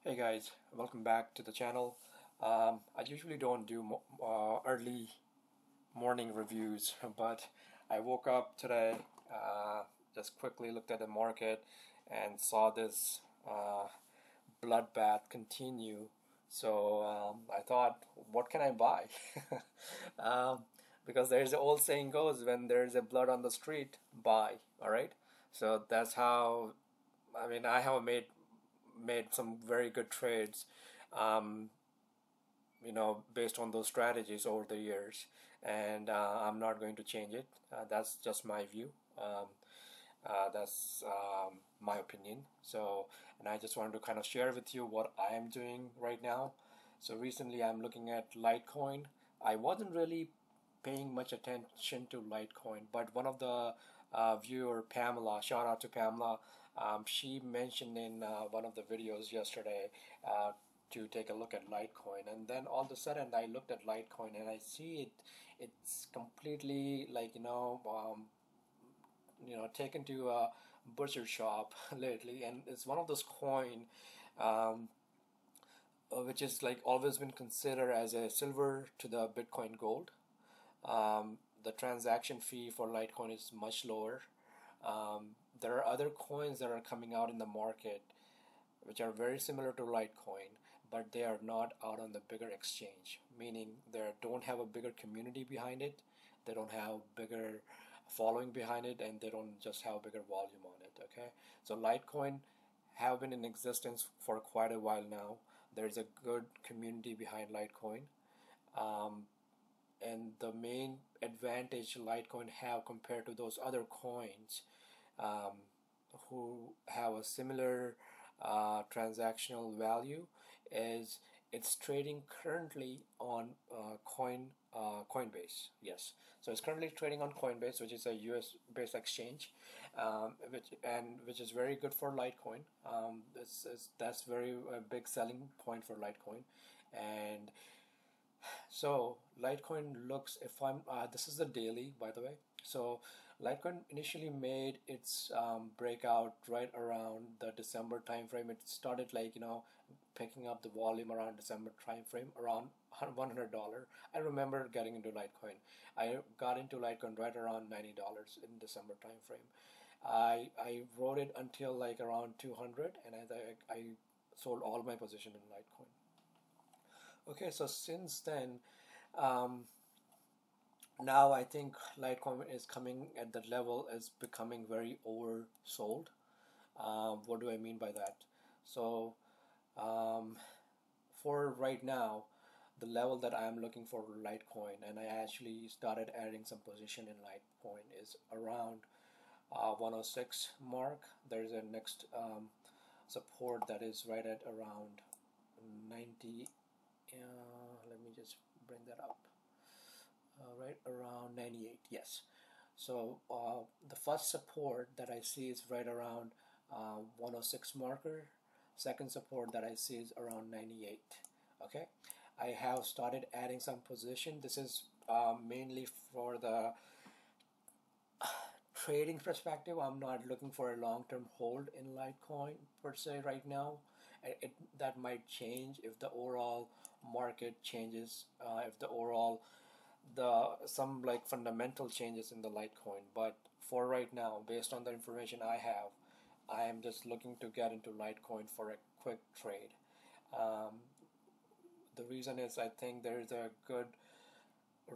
Hey guys, welcome back to the channel. I usually don't do early morning reviews, but I woke up today, just quickly looked at the market and saw this bloodbath continue. So I thought, what can I buy? um, because there's the old saying goes, when there's a blood on the street, buy. All right. So that's how. I mean, I have made some very good trades, um, based on those strategies over the years, and I'm not going to change it. That's just my view. That's my opinion. So, and I just wanted to kind of share with you what I am doing right now. So recently, I'm looking at Litecoin. I wasn't really paying much attention to Litecoin, but one of the viewer, Pamela, shout out to Pamela, she mentioned in one of the videos yesterday to take a look at Litecoin, and then all of a sudden I looked at Litecoin and I see it's completely like taken to a butcher shop lately, and it's one of those coin um, which is like always been considered as a silver to the Bitcoin gold. The transaction fee for Litecoin is much lower. There are other coins that are coming out in the market which are very similar to Litecoin, but they are not out on the bigger exchange, meaning they don't have a bigger community behind it, they don't have bigger following behind it, and they don't just have bigger volume on it. Okay, so Litecoin have been in existence for quite a while now. There's a good community behind Litecoin. Um, and the main advantage Litecoin have compared to those other coins um, who have a similar transactional value is it's trading currently on Coinbase. Yes, so it's currently trading on Coinbase, which is a US based exchange, which is very good for Litecoin. That's very a big selling point for Litecoin. And so Litecoin looks, if I'm this is the daily, by the way. So Litecoin initially made its breakout right around the December time frame. It started picking up the volume around December time frame, around $100. I remember getting into Litecoin. I got into Litecoin right around $90 in December time frame. I rode it until like around 200, and I sold all my position in Litecoin. Okay, so since then, um, now I think Litecoin is coming at the level is becoming very oversold. What do I mean by that? So, um, for right now, the level that I am looking for Litecoin, and I actually started adding some position in Litecoin, is around 106 mark. There's a next support that is right at around 90. Let me just bring that up. Right around 98. Yes. So the first support that I see is right around 106 marker. Second support that I see is around 98. Okay. I have started adding some position. This is mainly for the trading perspective. I'm not looking for a long-term hold in Litecoin per se right now. That might change if the overall market changes, if the overall the some like fundamental changes in the Litecoin. But for right now, based on the information I have, I am just looking to get into Litecoin for a quick trade. Um, the reason is I think there is a good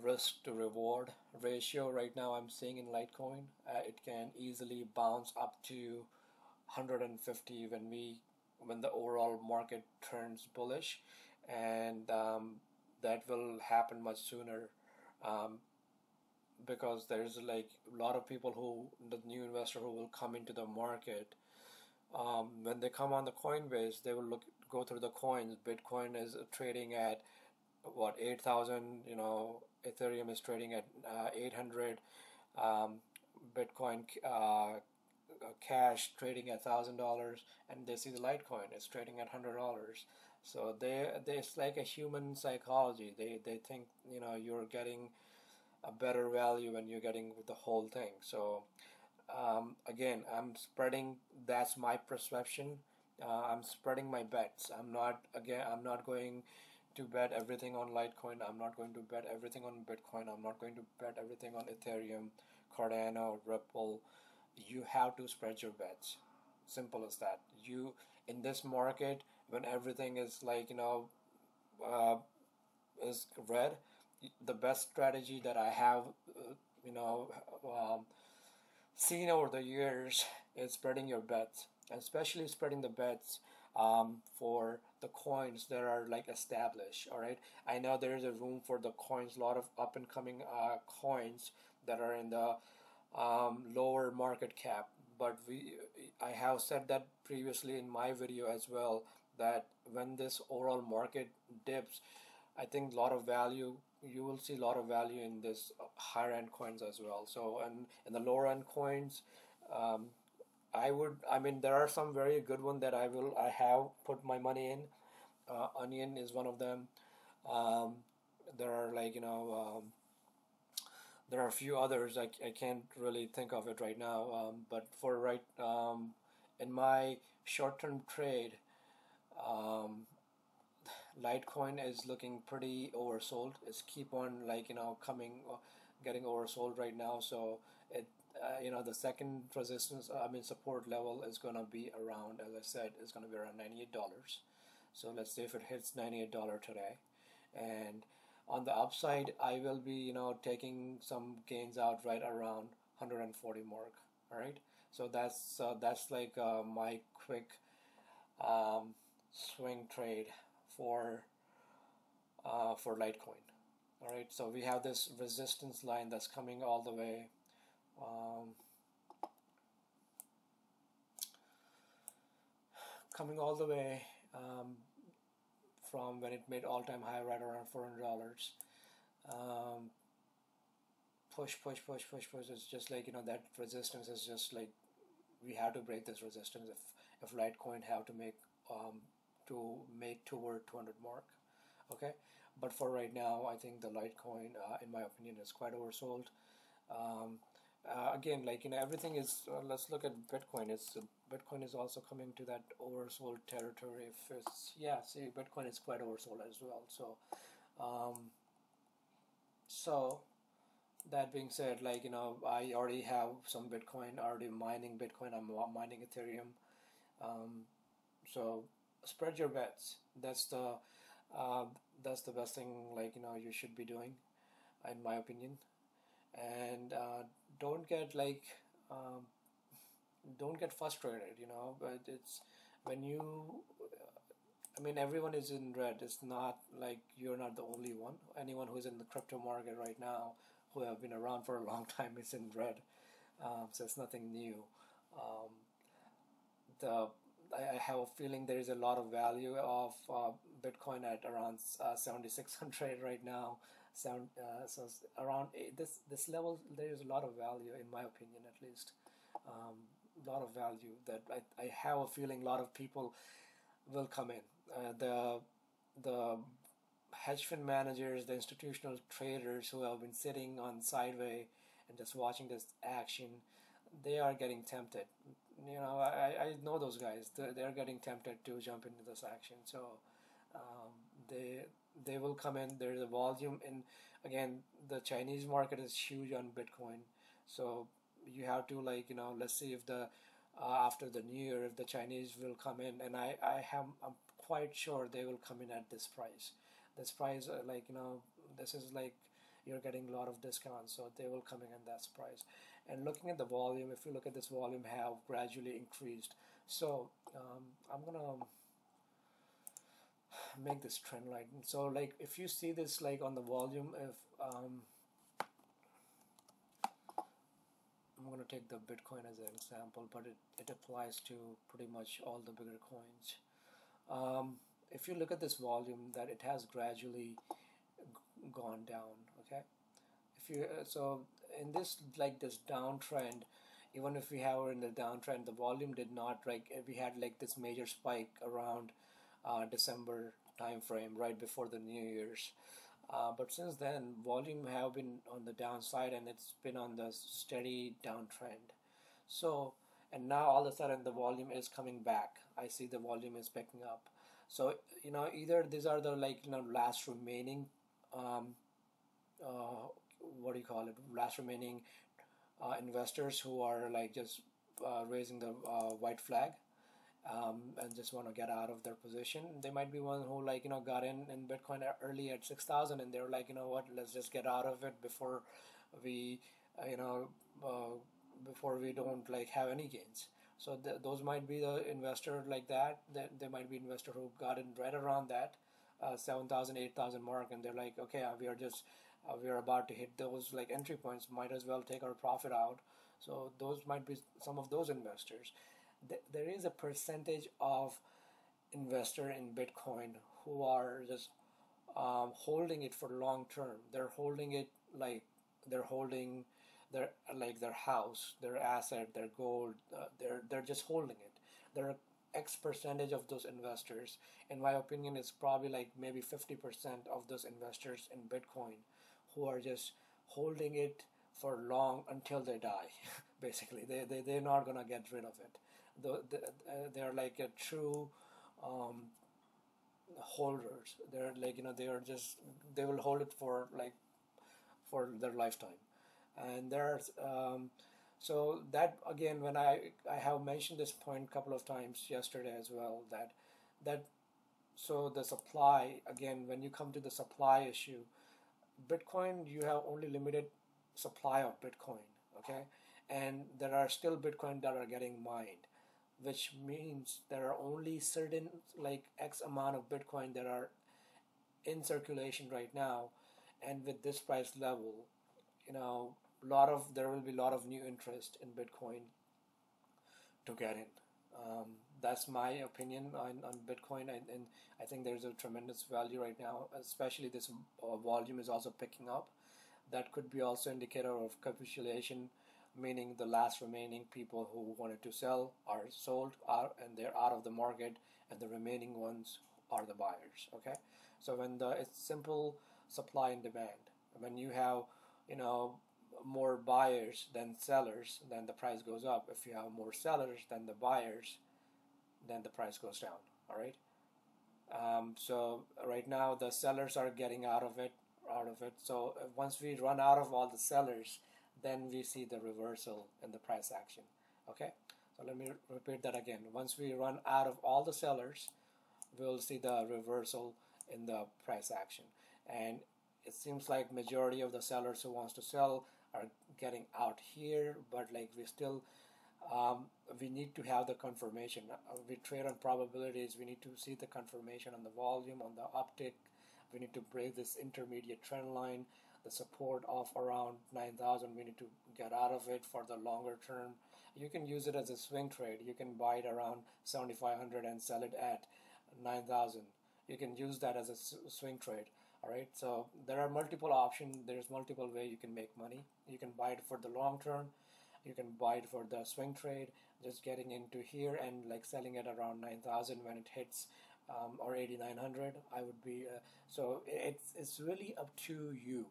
risk to reward ratio right now I'm seeing in Litecoin. It can easily bounce up to 150 when the overall market turns bullish, and that will happen much sooner, um, because there's like a lot of people who the new investor who will come into the market. When they come on the Coinbase, they will go through the coins. Bitcoin is trading at what, 8,000, Ethereum is trading at 800, um, Bitcoin cash trading at $1,000, and they see the Litecoin is trading at $100. So it's like a human psychology. They think you're getting a better value when you're getting the whole thing. So again, I'm spreading, that's my perception. I'm spreading my bets. I'm not going to bet everything on Litecoin. I'm not going to bet everything on Bitcoin. I'm not going to bet everything on Ethereum, Cardano, Ripple. You have to spread your bets. Simple as that. You in this market when everything is like uh, is red, the best strategy that I have, you know, um, seen over the years is spreading your bets, especially spreading the bets for the coins that are like established. All right, I know there is a room for the coins, a lot of up and coming coins that are in the lower market cap. But I have said that previously in my video as well that when this overall market dips, I think a lot of value. You will see a lot of value in this higher end coins as well. So and in the lower end coins, um, I mean there are some very good one that I have put my money in. Onion is one of them. Um, there are like there are a few others I can't really think of it right now. But for in my short term trade, um, Litecoin is looking pretty oversold. It's keep on coming, getting oversold right now. So it the second resistance, I mean support level is gonna be around, as I said, is gonna be around $98. So let's say if it hits $98 today, and on the upside, I will be taking some gains out right around 140 mark. All right. So that's like my quick um, swing trade for Litecoin. All right, so we have this resistance line that's um, coming all the way from when it made all-time high right around $400. Um, push. It's just like that resistance is just like we have to break this resistance if Litecoin have to make toward 200 mark. Okay, but for right now I think the Litecoin in my opinion is quite oversold. um, Again, everything is let's look at Bitcoin. Bitcoin is also coming to that oversold territory. If it's yeah, see, Bitcoin is quite oversold as well. Um, so that being said, I already have some Bitcoin, already mining Bitcoin. I'm mining Ethereum. um, so spread your bets. Uh, that's the best thing you should be doing, in my opinion. And don't get um, don't get frustrated. But it's when you. I mean, everyone is in red. It's not like you're not the only one. Anyone who's in the crypto market right now, who have been around for a long time, is in red. So it's nothing new. Um, the I have a feeling there is a lot of value of Bitcoin at around 7,600 right now. Around this level, there is a lot of value in my opinion, at least. A lot of value that I have a feeling a lot of people will come in. The hedge fund managers, the institutional traders who have been sitting on sideways and just watching this action, they are getting tempted. I know those guys. They're getting tempted to jump into this action. So um, they they will come in. There's a volume in. Again, the Chinese market is huge on Bitcoin. So you have to let's see if the after the new year, if the Chinese will come in, and I'm quite sure they will come in at this price. This price, this is like you're getting a lot of discounts, so they will come in at that price. And looking at the volume, if you look at this volume, have gradually increased. So I'm gonna make this trend line. So if you see this on the volume, if I'm going to take the Bitcoin as an example, but it applies to pretty much all the bigger coins. If you look at this volume, that it has gradually gone down. Okay, if you so in this this downtrend, even if we have in the downtrend, the volume did not we had this major spike around December time frame right before the New Year's. But since then, volume have been on the downside, and it's been on the steady downtrend. So, and now all of a sudden the volume is coming back. I see the volume is picking up. So either these are the last remaining um, uh, what do you call it, last remaining investors who are like just raising the white flag, and just want to get out of their position. They might be one who got in Bitcoin early at 6,000, and they're like, what, let's just get out of it before we uh, you know uh, before we don't like have any gains. So those might be the investor like that. There might be investor who got in right around that 7,000, 8,000 mark, and they're like, okay, we are about to hit those like entry points. Might as well take our profit out. So those might be some of those investors. There is a percentage of investor in Bitcoin who are just holding it for long term. They're holding it like they're holding their house, their asset, their gold. They're just holding it. There are X percentage of those investors. In my opinion, it's probably like maybe 50% of those investors in Bitcoin who are just holding it for long until they die. Basically, they're not gonna get rid of it. They're like a true um, holders. They're like they are just they will hold it for their lifetime. And there's so that again, when I have mentioned this point a couple of times yesterday as well, that so the supply, again, when you come to the supply issue, Bitcoin, you have only limited supply of Bitcoin, okay, and there are still Bitcoin that are getting mined, which means there are only certain like X amount of Bitcoin that are in circulation right now. And with this price level, there will be a lot of new interest in Bitcoin to get in. Um, that's my opinion on Bitcoin, and I think there's a tremendous value right now, especially this volume is also picking up. That could be also indicator of capitulation, meaning the last remaining people who wanted to sell are sold out and they're out of the market, and the remaining ones are the buyers. Okay, so when it's simple supply and demand. When you have more buyers than sellers, then the price goes up. If you have more sellers than the buyers, then the price goes down. All right. So right now the sellers are getting out of it. So once we run out of all the sellers, then we see the reversal in the price action. Okay. So let me repeat that again. Once we run out of all the sellers, we'll see the reversal in the price action. And it seems like majority of the sellers who wants to sell are getting out here, but like we need to have the confirmation. We trade on probabilities. We need to see the confirmation on the volume, on the uptick. We need to break this intermediate trend line, the support of around 9,000. We need to get out of it for the longer term. You can use it as a swing trade. You can buy it around 7,500 and sell it at 9,000. You can use that as a swing trade. All right, so there are multiple options. There's multiple way you can make money. You can buy it for the long term. You can buy it for the swing trade, just getting into here and like selling it around 9,000 when it hits, or 8,900. I would be so it's really up to you.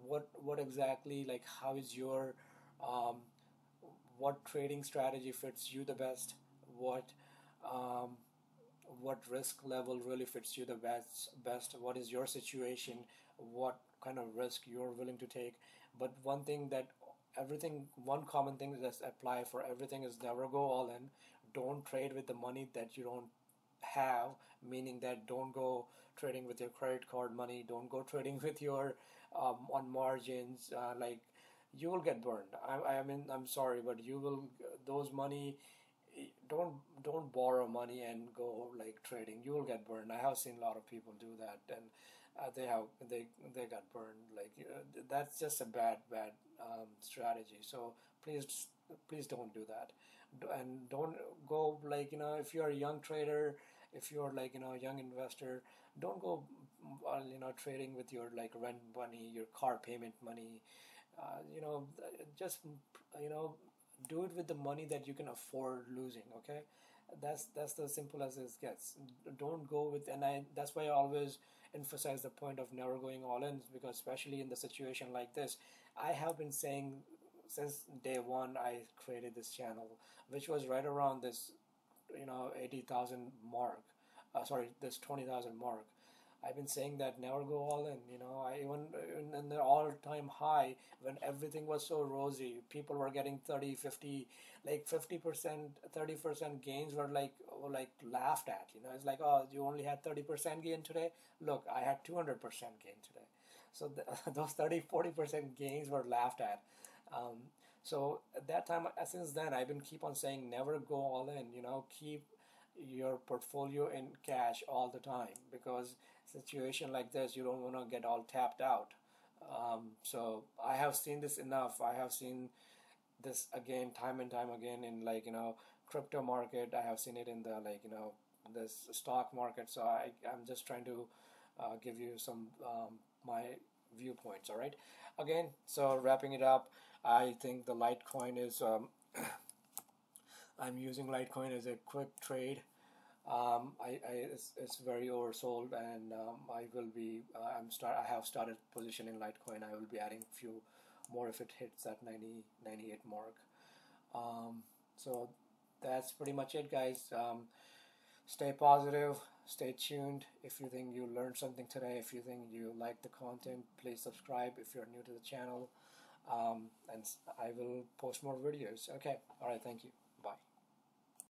What exactly, like, how is your um, what trading strategy fits you the best? What um, what risk level really fits you the best? What is your situation? What kind of risk you're willing to take? But one common thing that's apply for everything is never go all in. Don't trade with the money that you don't have, meaning that don't go trading with your credit card money. Don't go trading with your on margins. Like, you will get burned. I mean, I'm sorry, but you will, those money, don't borrow money and go like trading. You will get burned. I have seen a lot of people do that, and they got burned. Like, that's just a bad strategy. So please don't do that. And don't go like, if you're a young trader, if you're like, a young investor, don't go trading with your like rent money, your car payment money. Just you know do it with the money that you can afford losing. Okay, that's the simple as it gets. Don't go with, and I that's why I always emphasize the point of never going all in, because especially in the situation like this, I have been saying since day one I created this channel, which was right around this 80,000 mark, sorry, this 20,000 mark. I've been saying that never go all in. I even in the all-time high, when everything was so rosy, people were getting 30, 50, like 50%, 30% gains were like laughed at. It's like, oh, you only had 30% gain today. Look, I had 200% gain today. So those 30, 40% gains were laughed at. Um, so at that time, since then, I've been keep on saying never go all in. Keep your portfolio in cash all the time, because situation like this, you don't want to get all tapped out. So I have seen this enough. I have seen this again, time and time again, in crypto market. I have seen it in the this stock market. So I'm just trying to give you some my viewpoints. All right. Again, so wrapping it up, I think the Litecoin is I'm using Litecoin as a quick trade. It's very oversold, and I will be I have started position in Litecoin. I will be adding a few more if it hits that 98 mark. So that's pretty much it, guys. Stay positive, stay tuned. If you think you learned something today, if you think you like the content, please subscribe if you're new to the channel, and I will post more videos. Okay, all right, thank you.